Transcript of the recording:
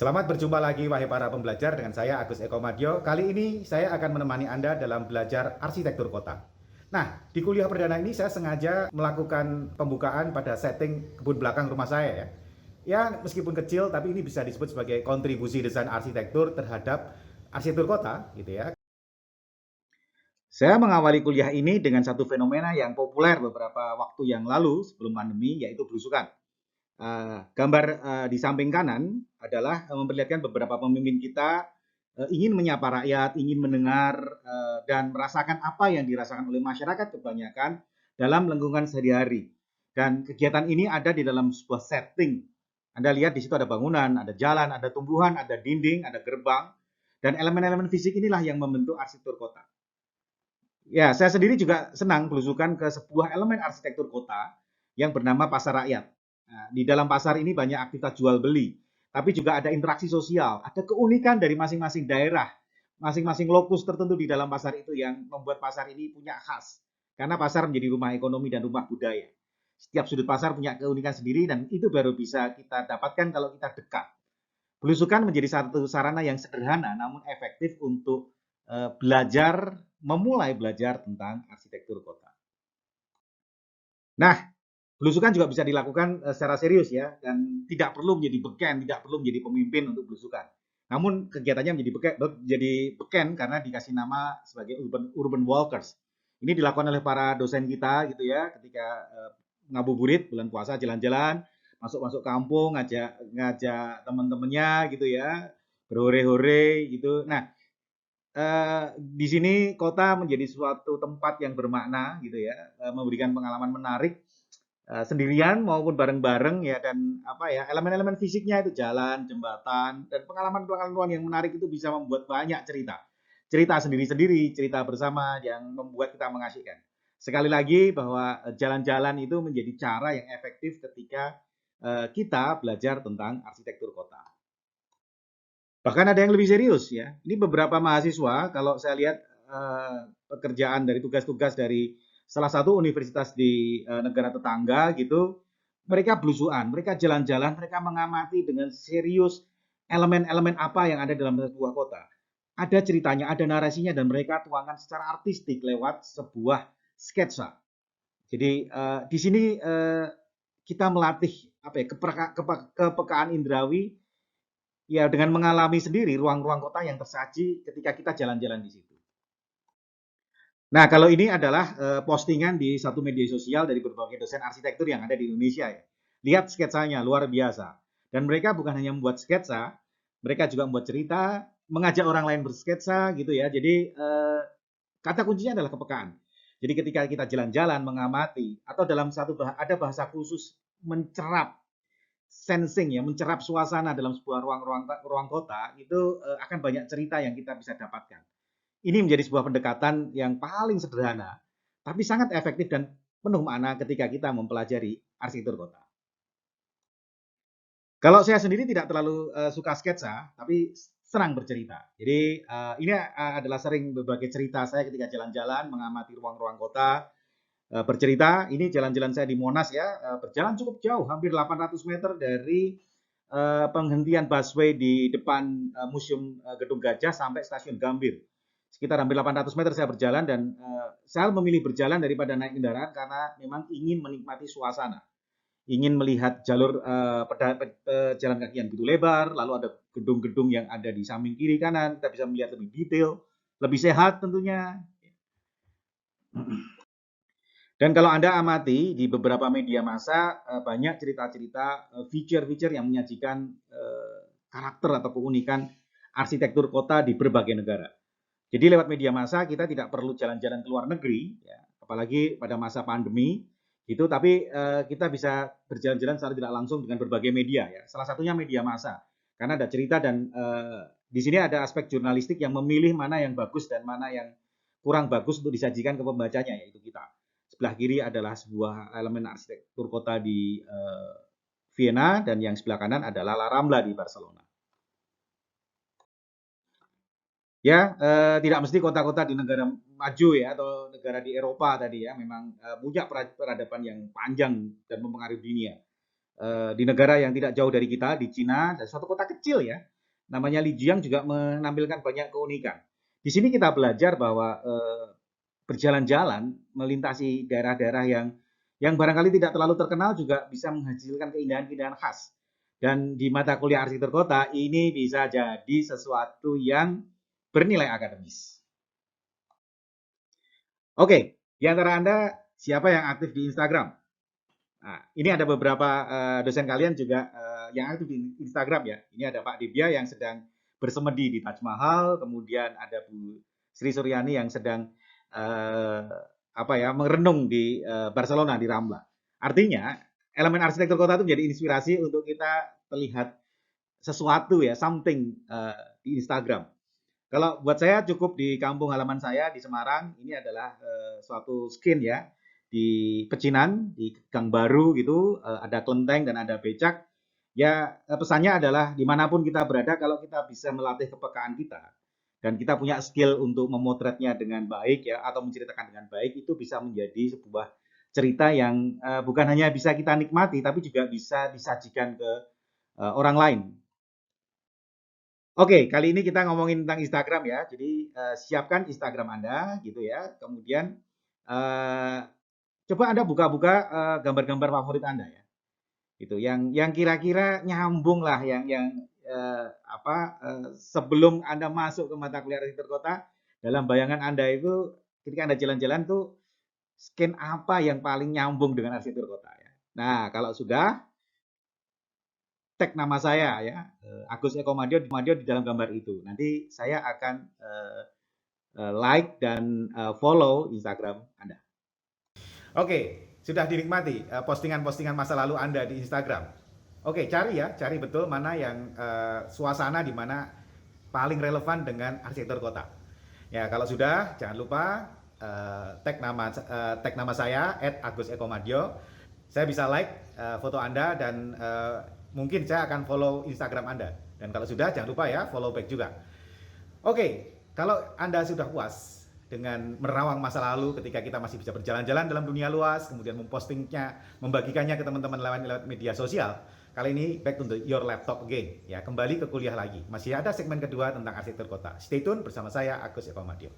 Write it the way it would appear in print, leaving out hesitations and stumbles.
Selamat berjumpa lagi wahai para pembelajar dengan saya Agus Eko Madyo. Kali ini saya akan menemani Anda dalam belajar arsitektur kota. Nah, di kuliah perdana ini saya sengaja melakukan pembukaan pada setting kebun belakang rumah saya ya. Ya, meskipun kecil tapi ini bisa disebut sebagai kontribusi desain arsitektur terhadap arsitektur kota gitu ya. Saya mengawali kuliah ini dengan satu fenomena yang populer beberapa waktu yang lalu sebelum pandemi, yaitu belusukan. Gambar di samping kanan adalah memperlihatkan beberapa pemimpin kita ingin menyapa rakyat, ingin mendengar dan merasakan apa yang dirasakan oleh masyarakat kebanyakan dalam lingkungan sehari-hari. Dan kegiatan ini ada di dalam sebuah setting. Anda lihat di situ ada bangunan, ada jalan, ada tumbuhan, ada dinding, ada gerbang, dan elemen-elemen fisik inilah yang membentuk arsitektur kota. Ya, saya sendiri juga senang belusukan ke sebuah elemen arsitektur kota yang bernama pasar rakyat. Nah, di dalam pasar ini banyak aktivitas jual beli, tapi juga ada interaksi sosial, ada keunikan dari masing-masing daerah, masing-masing lokus tertentu di dalam pasar itu yang membuat pasar ini punya khas. Karena pasar menjadi rumah ekonomi dan rumah budaya. Setiap sudut pasar punya keunikan sendiri dan itu baru bisa kita dapatkan kalau kita dekat. Belusukan menjadi satu sarana yang sederhana namun efektif untuk memulai belajar tentang arsitektur kota. Nah, belusukan juga bisa dilakukan secara serius ya, dan tidak perlu menjadi beken, tidak perlu menjadi pemimpin untuk belusukan. Namun kegiatannya menjadi beken karena dikasih nama sebagai urban walkers. Ini dilakukan oleh para dosen kita gitu ya, ketika ngabuburit bulan puasa jalan-jalan, masuk-masuk kampung, ngajak teman-temannya gitu ya, berhore-hore gitu. Nah, di sini kota menjadi suatu tempat yang bermakna gitu ya, memberikan pengalaman menarik sendirian maupun bareng-bareng ya, dan apa ya, elemen-elemen fisiknya itu jalan, jembatan, dan pengalaman-pengalaman yang menarik itu bisa membuat banyak cerita. Cerita sendiri-sendiri, cerita bersama yang membuat kita mengasihkan. Sekali lagi bahwa jalan-jalan itu menjadi cara yang efektif ketika kita belajar tentang arsitektur kota. Bahkan ada yang lebih serius ya. Ini beberapa mahasiswa kalau saya lihat pekerjaan dari tugas-tugas dari salah satu universitas di negara tetangga gitu, mereka belusuan, mereka jalan-jalan, mereka mengamati dengan serius elemen-elemen apa yang ada dalam sebuah kota. Ada ceritanya, ada narasinya, dan mereka tuangkan secara artistik lewat sebuah sketsa. Jadi di sini kita melatih apa ya, kepekaan indrawi ya, dengan mengalami sendiri ruang-ruang kota yang tersaji ketika kita jalan-jalan di situ. Nah, kalau ini adalah postingan di satu media sosial dari berbagai dosen arsitektur yang ada di Indonesia ya. Lihat sketsanya, luar biasa. Dan mereka bukan hanya membuat sketsa, mereka juga membuat cerita, mengajak orang lain bersketsa gitu ya. Jadi kata kuncinya adalah kepekaan. Jadi ketika kita jalan-jalan, mengamati, atau dalam ada bahasa khusus mencerap, sensing ya, mencerap suasana dalam sebuah ruang kota, itu akan banyak cerita yang kita bisa dapatkan. Ini menjadi sebuah pendekatan yang paling sederhana, tapi sangat efektif dan penuh makna ketika kita mempelajari arsitektur kota. Kalau saya sendiri tidak terlalu suka sketsa, tapi senang bercerita. Jadi ini adalah sering berbagai cerita saya ketika jalan-jalan mengamati ruang-ruang kota, bercerita. Ini jalan-jalan saya di Monas ya, berjalan cukup jauh, hampir 800 meter dari penghentian busway di depan Museum Gedung Gajah sampai Stasiun Gambir. Sekitar hampir 800 meter saya berjalan, dan saya memilih berjalan daripada naik kendaraan karena memang ingin menikmati suasana. Ingin melihat jalur pejalan kaki yang begitu lebar, lalu ada gedung-gedung yang ada di samping kiri kanan, kita bisa melihat lebih detail, lebih sehat tentunya. Dan kalau Anda amati di beberapa media massa, banyak cerita-cerita, feature-feature yang menyajikan karakter atau keunikan arsitektur kota di berbagai negara. Jadi lewat media massa kita tidak perlu jalan-jalan ke luar negeri, ya, apalagi pada masa pandemi gitu, tapi kita bisa berjalan-jalan secara tidak langsung dengan berbagai media ya. Salah satunya media massa, karena ada cerita, dan di sini ada aspek jurnalistik yang memilih mana yang bagus dan mana yang kurang bagus untuk disajikan ke pembacanya, yaitu kita. Sebelah kiri adalah sebuah elemen arsitektur kota di Vienna, dan yang sebelah kanan adalah La Rambla di Barcelona. Ya, tidak mesti kota-kota di negara maju ya, atau negara di Eropa tadi ya, memang punya peradaban yang panjang dan mempengaruhi dunia. di negara yang tidak jauh dari kita, di Cina, dan suatu kota kecil ya, namanya Lijiang juga menampilkan banyak keunikan. Di sini kita belajar bahwa berjalan-jalan melintasi daerah-daerah yang barangkali tidak terlalu terkenal juga bisa menghasilkan keindahan-keindahan khas. Dan di mata kuliah arsitektur kota ini bisa jadi sesuatu yang bernilai akademis. Oke, di antara Anda siapa yang aktif di Instagram? Nah, ini ada beberapa dosen kalian juga yang aktif di Instagram ya. Ini ada Pak Dibya yang sedang bersemedi di Taj Mahal, kemudian ada Bu Sri Suryani yang sedang merenung di Barcelona di Rambla. Artinya elemen arsitektur kota itu menjadi inspirasi untuk kita terlihat sesuatu ya, something di Instagram. Kalau buat saya cukup di kampung halaman saya di Semarang, ini adalah suatu skin ya, di Pecinan, di Gang Baru gitu, ada kelenteng dan ada becak. Ya pesannya adalah dimanapun kita berada, kalau kita bisa melatih kepekaan kita, dan kita punya skill untuk memotretnya dengan baik ya, atau menceritakan dengan baik, itu bisa menjadi sebuah cerita yang bukan hanya bisa kita nikmati, tapi juga bisa disajikan ke orang lain. Oke, kali ini kita ngomongin tentang Instagram ya. Jadi siapkan Instagram Anda gitu ya. Kemudian coba Anda buka-buka gambar-gambar favorit Anda ya. Gitu. Yang kira-kira nyambung lah, sebelum Anda masuk ke mata kuliah arsitektur kota, dalam bayangan Anda itu ketika Anda jalan-jalan tuh skin apa yang paling nyambung dengan arsitektur kota ya. Nah, kalau sudah tag nama saya ya, Agus Eko Madyo di dalam gambar itu. Nanti saya akan like dan follow Instagram Anda. Oke, sudah dinikmati postingan-postingan masa lalu Anda di Instagram. Oke, cari betul mana yang suasana di mana paling relevan dengan arsitektur kota. Ya, kalau sudah jangan lupa tag nama saya @AgusEkoMadyo. Saya bisa like foto Anda dan mungkin saya akan follow Instagram Anda. Dan kalau sudah, jangan lupa ya, follow back juga. Oke, kalau Anda sudah puas dengan merawang masa lalu ketika kita masih bisa berjalan-jalan dalam dunia luas, kemudian mempostingnya, membagikannya ke teman-teman lewat media sosial, kali ini back to your laptop again. Ya, kembali ke kuliah lagi. Masih ada segmen kedua tentang arsitektur kota. Stay tune bersama saya, Agus Eko Madyo.